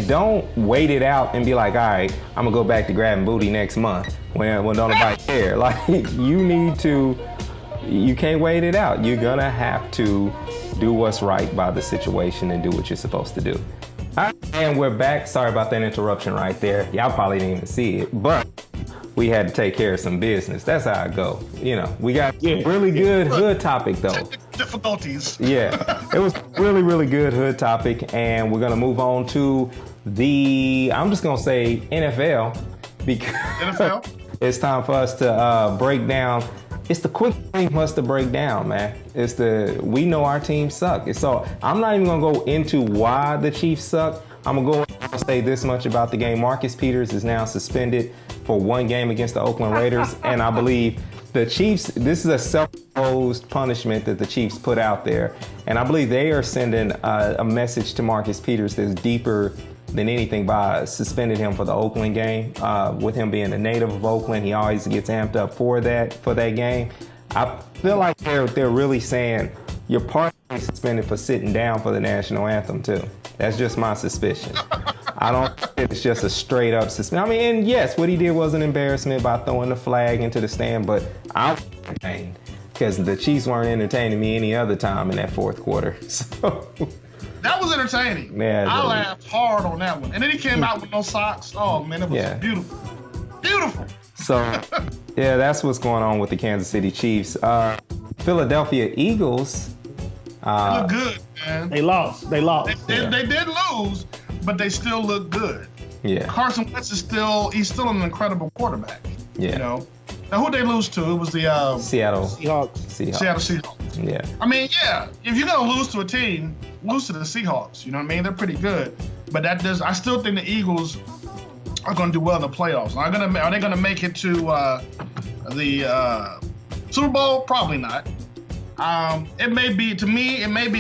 [SPEAKER 1] don't wait it out and be like, all right, I'm gonna go back to grabbing booty next month when don't nobody care. Like you can't wait it out. You're gonna have to do what's right by the situation and do what you're supposed to do. All right, and we're back. Sorry about that interruption right there. Y'all probably didn't even see it, but we had to take care of some business. That's how I go. You know, we got really good hood topic though.
[SPEAKER 2] Difficulties.
[SPEAKER 1] Yeah, it was really, really good hood topic, and we're gonna move on to I'm just gonna say NFL because
[SPEAKER 2] NFL?
[SPEAKER 1] It's time for us to break down. It's the quick thing for us to break down, man. We know our team suck. So I'm not even gonna go into why the Chiefs suck. I'm gonna go and say this much about the game. Marcus Peters is now suspended for one game against the Oakland Raiders, and I believe the Chiefs, this is a self-imposed punishment that the Chiefs put out there, and I believe they are sending a message to Marcus Peters that's deeper than anything by suspending him for the Oakland game. With him being a native of Oakland, he always gets amped up for that game. I feel like they're really saying you're partially suspended for sitting down for the national anthem too. That's just my suspicion. I don't think it's just a straight up suspension. I mean, and yes, what he did was an embarrassment by throwing the flag into the stand, but I'm entertained because the Chiefs weren't entertaining me any other time in that fourth quarter. So
[SPEAKER 2] that was entertaining.
[SPEAKER 1] Yeah,
[SPEAKER 2] I laughed hard on that one. And then he came out with no socks. Oh man, it was beautiful. Beautiful.
[SPEAKER 1] So yeah, that's what's going on with the Kansas City Chiefs. Philadelphia Eagles.
[SPEAKER 2] They look good, man.
[SPEAKER 3] They lost. They
[SPEAKER 2] did lose, but they still look good.
[SPEAKER 1] Yeah.
[SPEAKER 2] Carson Wentz he's still an incredible quarterback.
[SPEAKER 1] Yeah.
[SPEAKER 2] You know. Now who'd they lose to? It was the
[SPEAKER 1] Seattle
[SPEAKER 3] Seahawks.
[SPEAKER 2] Seattle Seahawks.
[SPEAKER 1] Yeah.
[SPEAKER 2] I mean, yeah. If you're gonna lose to a team, lose to the Seahawks. You know what I mean? They're pretty good, but I still think the Eagles are gonna do well in the playoffs. Are they gonna make it to the Super Bowl? Probably not. It may be the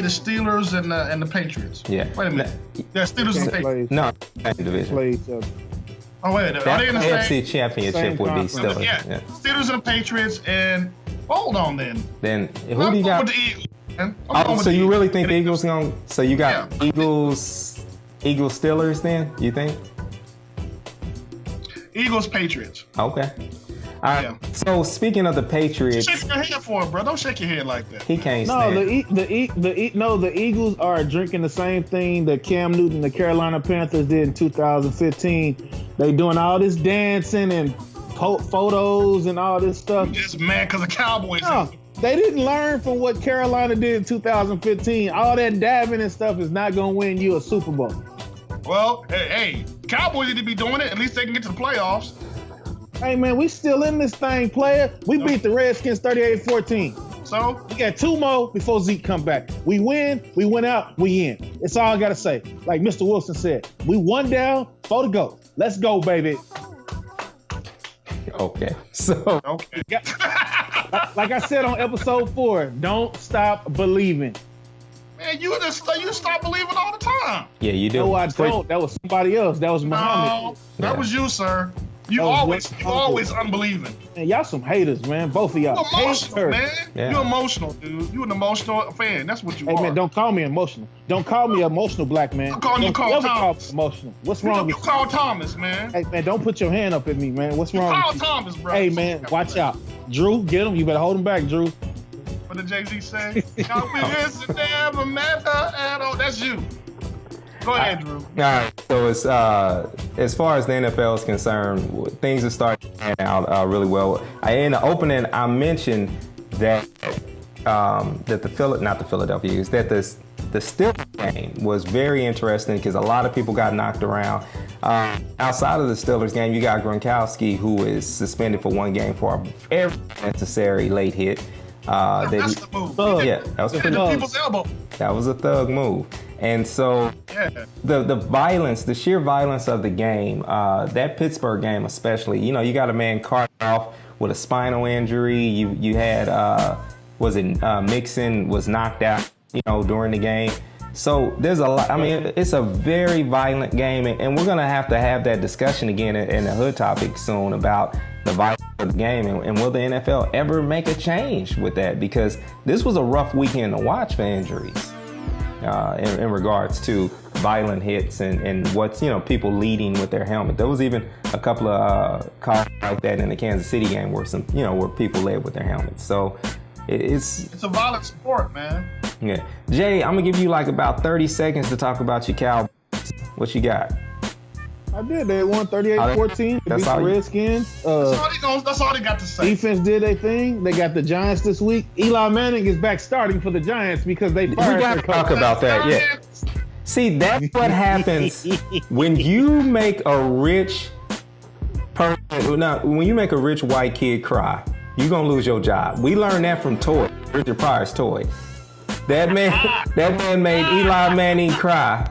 [SPEAKER 2] Steelers and the Patriots.
[SPEAKER 1] Yeah.
[SPEAKER 2] Wait a minute. Yeah, Steelers and Patriots.
[SPEAKER 1] No, same division.
[SPEAKER 2] Oh wait, are they in the
[SPEAKER 1] AFC Championship would be Steelers.
[SPEAKER 2] Yeah. Steelers and Patriots, and hold on then.
[SPEAKER 1] Then who do you got?
[SPEAKER 2] With the Eagles, man.
[SPEAKER 1] So you really think the Eagles going? So you got Eagles Steelers then? You think?
[SPEAKER 2] Eagles Patriots.
[SPEAKER 1] Okay. All right. Yeah. So speaking of the Patriots,
[SPEAKER 2] shake your head for it, bro. Don't shake your head like that.
[SPEAKER 1] He can't
[SPEAKER 3] no,
[SPEAKER 1] stand.
[SPEAKER 3] The Eagles are drinking the same thing that Cam Newton and the Carolina Panthers did in 2015. They doing all this dancing and photos and all this stuff.
[SPEAKER 2] You just mad because the Cowboys.
[SPEAKER 3] No, they didn't learn from what Carolina did in 2015. All that dabbing and stuff is not going to win you a Super Bowl.
[SPEAKER 2] Well, hey, Cowboys need to be doing it. At least they can get to the playoffs.
[SPEAKER 3] Hey, man, we still in this thing, player. We beat the Redskins 38-14.
[SPEAKER 2] So?
[SPEAKER 3] We got two more before Zeke come back. We win, we went out, we in. That's all I got to say. Like Mr. Wilson said, we one down, 4 to go. Let's go, baby.
[SPEAKER 1] Okay. So.
[SPEAKER 2] Okay.
[SPEAKER 3] Like I said on episode 4, don't stop believing.
[SPEAKER 2] Man, you stop believing all the time.
[SPEAKER 1] Yeah, you do.
[SPEAKER 3] No, I don't. That was somebody else. That was Muhammad.
[SPEAKER 2] No, that was you, sir. You always unbelieving.
[SPEAKER 3] Man, y'all some haters, man. Both of y'all.
[SPEAKER 2] You emotional, man.
[SPEAKER 1] Yeah.
[SPEAKER 2] You emotional, dude. You an emotional fan. That's what you are.
[SPEAKER 3] Hey, man, don't call me emotional. Don't call me emotional, black man.
[SPEAKER 2] Call Thomas.
[SPEAKER 3] Emotional. What's wrong with you?
[SPEAKER 2] You call Thomas, man.
[SPEAKER 3] Hey, man, don't put your hand up at me, man. What's wrong
[SPEAKER 2] call
[SPEAKER 3] with you?
[SPEAKER 2] Thomas, bro.
[SPEAKER 3] Hey, man, watch out. Drew, get him. You better hold him back, Drew.
[SPEAKER 2] What did Jay-Z say? Now we never met her at all. That's you. Go ahead, Drew.
[SPEAKER 1] All right. So it's as far as the NFL is concerned, things are starting to pan out really well. In the opening, I mentioned that that the Steelers game was very interesting because a lot of people got knocked around. Outside of the Steelers game, you got Gronkowski, who is suspended for 1 game for a very necessary late hit.
[SPEAKER 2] That's the move.
[SPEAKER 1] Yeah, that was pretty.
[SPEAKER 2] People's elbow.
[SPEAKER 1] That was a thug move. And so the violence, the sheer violence of the game, that Pittsburgh game especially, you got a man carted off with a spinal injury. You had, Mixon was knocked out, during the game. So there's a lot. I mean, it's a very violent game, and we're going to have that discussion again in the hood topic soon about the violence of the game, and will the NFL ever make a change with that? Because this was a rough weekend to watch for injuries. In regards to violent hits and what's, people leading with their helmet. There was even a couple of calls like that in the Kansas City game where where people led with their helmets. So It's
[SPEAKER 2] a violent sport, man.
[SPEAKER 1] Yeah. Jay, I'm going to give you like about 30 seconds to talk about your Cowboys. What you got?
[SPEAKER 3] I did. They won 38-14. They beat the Redskins.
[SPEAKER 2] That's all they got to say.
[SPEAKER 3] Defense did their thing. They got the Giants this week. Eli Manning is back starting for the Giants because they fired their coach.
[SPEAKER 1] We got to talk about that, yeah. See, that's what happens when you make a rich person. Now, when you make a rich white kid cry, you're going to lose your job. We learned that from Toy, Richard Pryor's Toy. That man made Eli Manning cry,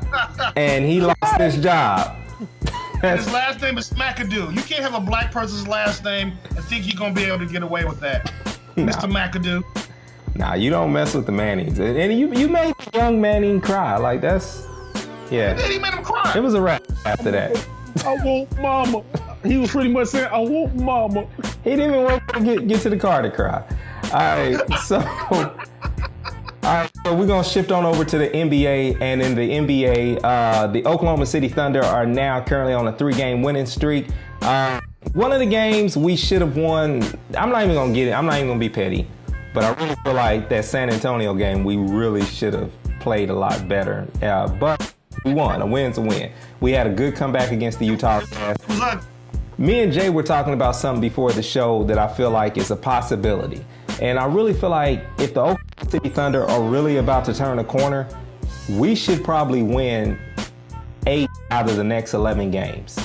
[SPEAKER 1] and he lost his job.
[SPEAKER 2] His last name is McAdoo. You can't have a black person's last name and think you're going to be able to get away with that. Mr. McAdoo.
[SPEAKER 1] Nah, you don't mess with the Mannings. And you made young Manning cry. Like, that's, yeah.
[SPEAKER 2] He made him cry.
[SPEAKER 1] It was a wrap after that.
[SPEAKER 3] I want mama. He was pretty much saying, I want mama.
[SPEAKER 1] He didn't even wait to get to the car to cry. All right, so we're going to shift on over to the NBA. And in the NBA, the Oklahoma City Thunder are now currently on a 3-game winning streak. One of the games we should have won, I'm not even going to get it. I'm not even going to be petty. But I really feel like that San Antonio game, we really should have played a lot better. But we won. A win's a win. We had a good comeback against the Utah Jazz. Me and Jay were talking about something before the show that I feel like is a possibility. And I really feel like if the Oklahoma City Thunder are really about to turn a corner, we should probably win 8 out of the next 11 games.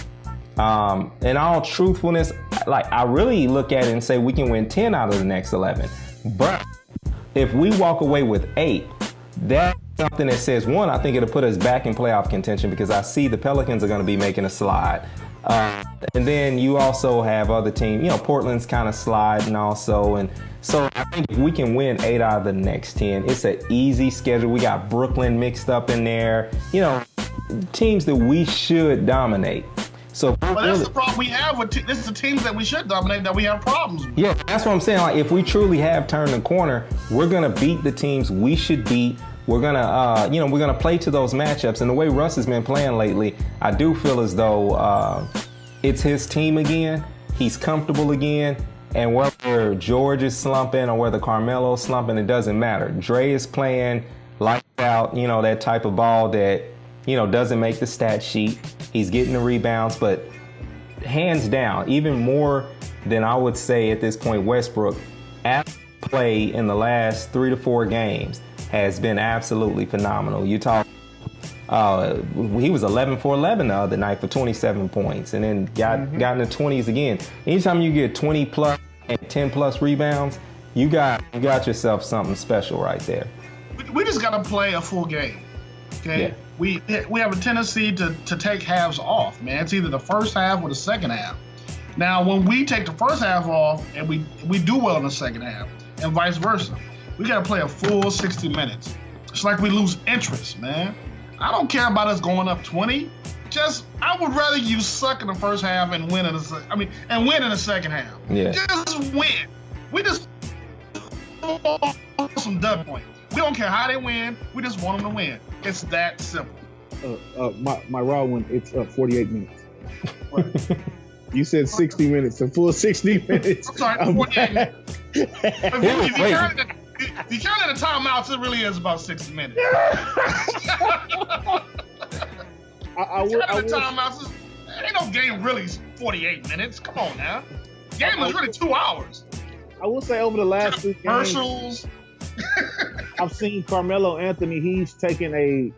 [SPEAKER 1] In all truthfulness, like I really look at it and say we can win 10 out of the next 11. But if we walk away with 8, that's something that says, one, I think it'll put us back in playoff contention because I see the Pelicans are going to be making a slide. And then you also have other teams, Portland's kind of sliding also. And so I think if we can win 8 out of the next 10, it's an easy schedule. We got Brooklyn mixed up in there, teams that we should dominate. So,
[SPEAKER 2] but that's the problem we have with this is the teams that we should dominate that we have problems with.
[SPEAKER 1] Yeah, that's what I'm saying. Like, if we truly have turned the corner, we're gonna beat the teams we should beat. We're gonna, we're gonna play to those matchups. And the way Russ has been playing lately, I do feel as though it's his team again. He's comfortable again. And whether George is slumping or whether Carmelo's slumping, it doesn't matter. Dre is playing lights out, that type of ball that, doesn't make the stat sheet. He's getting the rebounds, but hands down, even more than I would say at this point, Westbrook, after play in the last 3 to 4 games has been absolutely phenomenal. You talk, he was 11 for 11 the other night for 27 points and then got in the 20s again. Anytime you get 20 plus and 10 plus rebounds, you got yourself something special right there.
[SPEAKER 2] We just got to play a full game, okay? Yeah. We have a tendency to take halves off, man. It's either the first half or the second half. Now, when we take the first half off and we do well in the second half and vice versa, we got to play a full 60 minutes. It's like we lose interest, man. I don't care about us going up 20. I would rather you suck in the first half and win in the second half.
[SPEAKER 1] Yeah.
[SPEAKER 2] Just win. We just want some dub points. We don't care how they win. We just want them to win. It's that simple.
[SPEAKER 3] My raw one, it's 48 minutes. Right. You said 60 minutes, a full 60 minutes.
[SPEAKER 2] I'm sorry, 48 minutes. If you count the timeouts, it really is about 60 minutes. Timeouts, ain't no game really 48 minutes. Come on now. Game is really 2 hours.
[SPEAKER 3] I will say over the last 2 games,
[SPEAKER 2] commercials.
[SPEAKER 3] I've seen Carmelo Anthony. He's taken a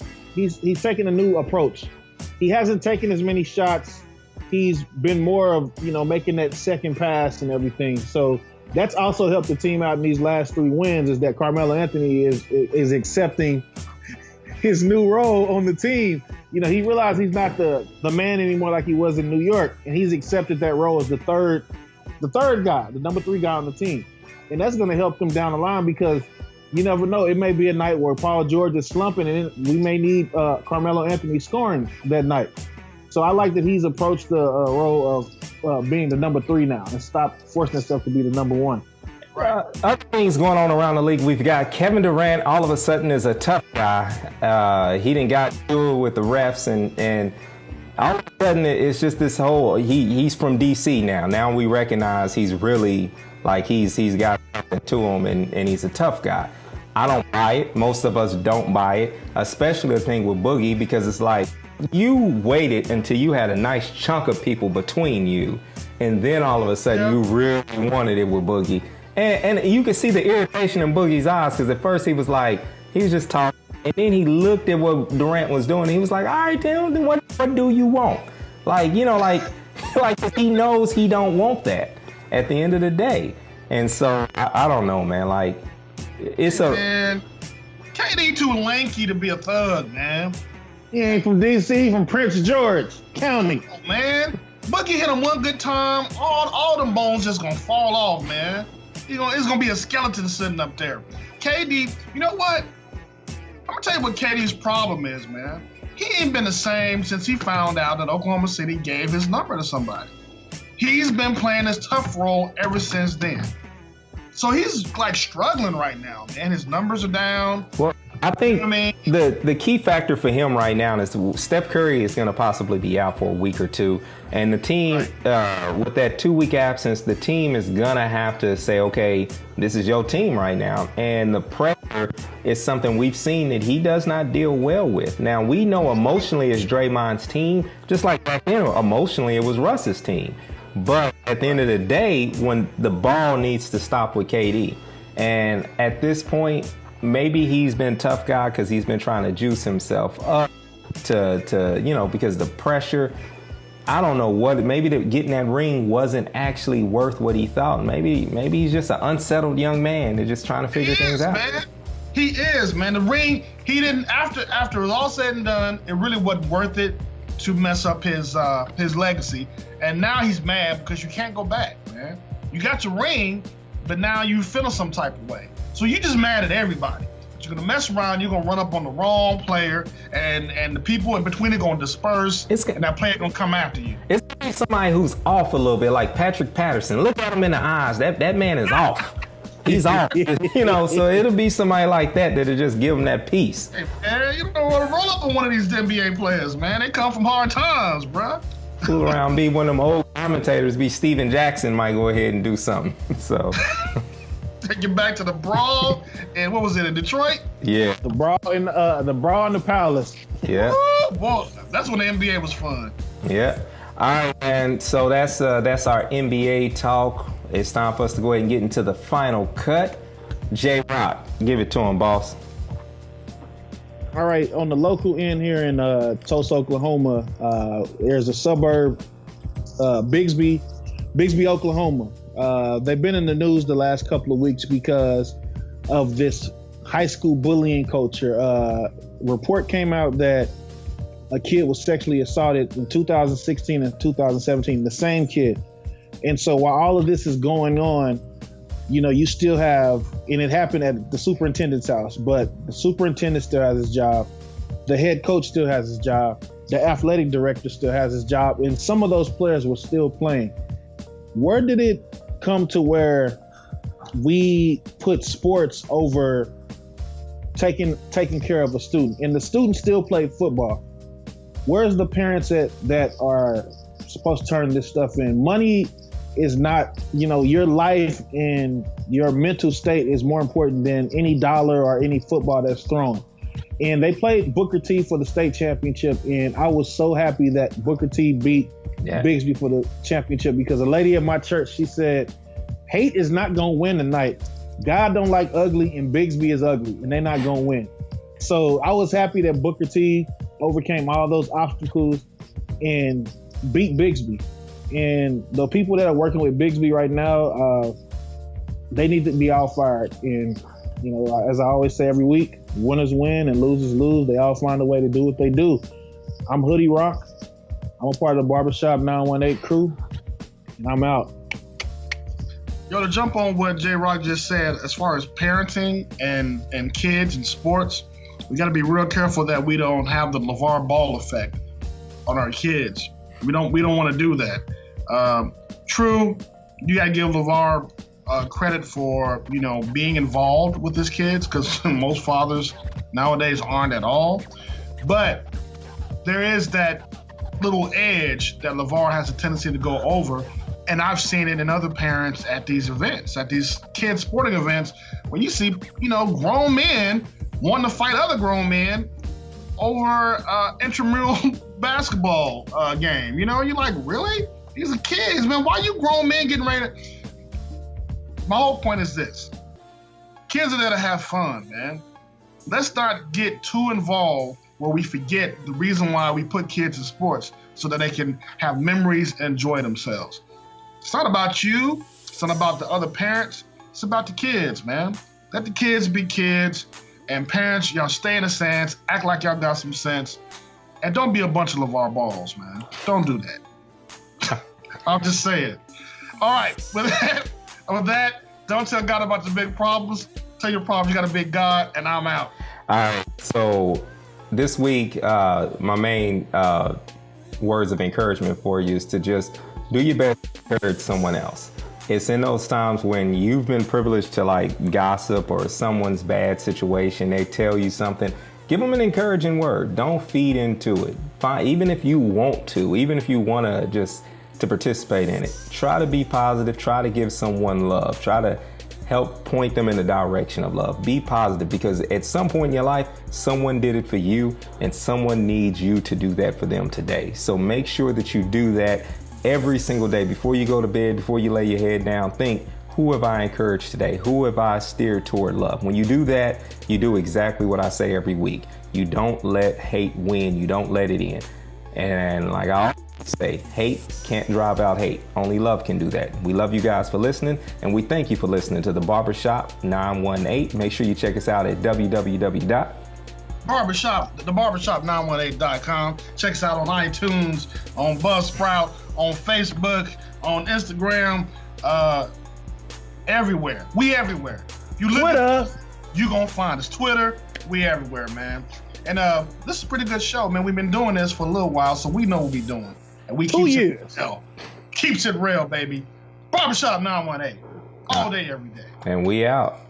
[SPEAKER 3] new approach. He hasn't taken as many shots. He's been more of making that second pass and everything. So that's also helped the team out in these last 3 wins. Is that Carmelo Anthony is accepting his new role on the team. He realized he's not the man anymore like he was in New York, and he's accepted that role as the third guy, the number 3 guy on the team, and that's going to help them down the line because. You never know. It may be a night where Paul George is slumping, and we may need Carmelo Anthony scoring that night. So I like that he's approached the role of being the number 3 now and stop forcing himself to be the number 1.
[SPEAKER 1] Other things going on around the league. We've got Kevin Durant. All of a sudden, is a tough guy. He didn't got through with the refs, and all of a sudden, it's just this whole. He's from DC now. Now we recognize he's really like he's got something to him, and he's a tough guy. I don't buy it. Most of us don't buy it, especially the thing with Boogie, because it's like you waited until you had a nice chunk of people between you, and then all of a sudden you really wanted it with Boogie. And you could see the irritation in Boogie's eyes, because at first he was just talking, and then he looked at what Durant was doing, and he was like, all right, then what do you want? Like, you know, like he knows he don't want that at the end of the day. And so, I don't know, man. Like,
[SPEAKER 2] Man, KD too lanky to be a thug, man.
[SPEAKER 3] He ain't from DC, from Prince George County.
[SPEAKER 2] Oh, man. Boogie hit him one good time, all them bones just gonna fall off, man. It's gonna be a skeleton sitting up there. KD, you know what? I'm gonna tell you what KD's problem is, man. He ain't been the same since he found out that Oklahoma City gave his number to somebody. He's been playing this tough role ever since then. So he's like struggling right now, man. His numbers are down.
[SPEAKER 1] Well, I think the key factor for him right now is Steph Curry is going to possibly be out for a week or two. And the team, with that 2-week absence, the team is going to have to say, okay, this is your team right now. And the pressure is something we've seen that he does not deal well with. Now, we know emotionally it's Draymond's team, just like back then, emotionally it was Russ's team. But at the end of the day, when the ball needs to stop with KD, and at this point, maybe he's been tough guy because he's been trying to juice himself up to because the pressure. I don't know what. Maybe getting that ring wasn't actually worth what he thought. Maybe he's just an unsettled young man that's just trying to figure things out.
[SPEAKER 2] Man. He is, man. The ring, he didn't. After it was all said and done, it really wasn't worth it to mess up his legacy. And now he's mad because you can't go back, man. You got your ring, but now you feeling some type of way. So you just mad at everybody. But you're gonna mess around, you're gonna run up on the wrong player, and the people in between are gonna disperse, and that player gonna come after you.
[SPEAKER 1] It's gonna be somebody who's off a little bit, like Patrick Patterson. Look at him in the eyes. That man is off. He's off. So it'll be somebody like that'll just give him that peace.
[SPEAKER 2] Hey, man, you don't want to roll up on one of these NBA players, man. They come from hard times, bruh.
[SPEAKER 1] Fool around, be one of them old commentators, be Steven Jackson might go ahead and do something. So
[SPEAKER 2] take you back to the brawl, and what was it in Detroit?
[SPEAKER 1] Yeah,
[SPEAKER 3] the brawl in the Palace.
[SPEAKER 1] Yeah,
[SPEAKER 2] boy, that's when the NBA was fun.
[SPEAKER 1] Yeah. All right, and so that's our NBA talk. It's time for us to go ahead and get into the final cut. J-Rock, give it to him, boss.
[SPEAKER 3] All right, on the local end here in Tulsa, Oklahoma, there's a suburb, Bixby, Oklahoma. They've been in the news the last couple of weeks because of this high school bullying culture. Report came out that a kid was sexually assaulted in 2016 and 2017, the same kid. And so while all of this is going on, you still have, and it happened at the superintendent's house, but the superintendent still has his job. The head coach still has his job. The athletic director still has his job. And some of those players were still playing. Where did it come to where we put sports over taking care of a student? And the student still played football. Where's the parents that are supposed to turn this stuff in? Money is not, your life and your mental state is more important than any dollar or any football that's thrown. And they played Booker T for the state championship, and I was so happy that Booker T beat Bixby for the championship, because a lady at my church, she said, hate is not gonna win tonight. God don't like ugly, and Bixby is ugly, and they're not gonna win. So I was happy that Booker T overcame all those obstacles and beat Bixby. And the people that are working with Bixby right now, they need to be all fired. And, as I always say every week, winners win and losers lose. They all find a way to do what they do. I'm Hoodie Rock. I'm a part of the Barber Shop 918 crew, and I'm out.
[SPEAKER 2] Yo, to jump on what J-Rock just said, as far as parenting and kids and sports, we got to be real careful that we don't have the LeVar Ball effect on our kids. We don't want to do that. True, you got to give LeVar credit for, being involved with his kids, because most fathers nowadays aren't at all. But there is that little edge that LeVar has a tendency to go over And I've seen it in other parents at these events, at these kids' sporting events, when you see, grown men wanting to fight other grown men over intramural basketball game. You're like, really? These are kids, man. Why you grown men getting ready to... My whole point is this. Kids are there to have fun, man. Let's not get too involved where we forget the reason why we put kids in sports, so that they can have memories and enjoy themselves. It's not about you. It's not about the other parents. It's about the kids, man. Let the kids be kids. And parents, y'all stay in the sands, act like y'all got some sense. And don't be a bunch of LeVar Balls, man. Don't do that. I'll just say it. All right, with that, don't tell God about your big problems. Tell your problems you got a big God, and I'm out.
[SPEAKER 1] All right, so this week, my main words of encouragement for you is to just do your best to encourage someone else. It's in those times when you've been privileged to like gossip or someone's bad situation, they tell you something, give them an encouraging word. Don't feed into it. Fine, even if you want to, even if you want to just to participate in it, try to be positive, try to give someone love, try to help point them in the direction of love. Be positive, because at some point in your life, someone did it for you and someone needs you to do that for them today. So make sure that you do that every single day. Before you go to bed, before you lay your head down, think, who have I encouraged today? Who have I steered toward love? When you do that, you do exactly what I say every week. You don't let hate win. You don't let it in. And like I always say, hate can't drive out hate. Only love can do that. We love you guys for listening, and we thank you for listening to the Barber Shop 918. Make sure you check us out at
[SPEAKER 2] thebarbershop918.com. Check us out on iTunes, on Buzzsprout, on Facebook, on Instagram, everywhere. We everywhere. You look
[SPEAKER 3] Twitter.
[SPEAKER 2] You gonna find us. Twitter, we everywhere, man. And this is a pretty good show, man. We've been doing this for a little while, so we know what we're doing. And we
[SPEAKER 3] 2 years.
[SPEAKER 2] Keeps it real, baby. Barbershop 918. All day, every day.
[SPEAKER 1] And we out.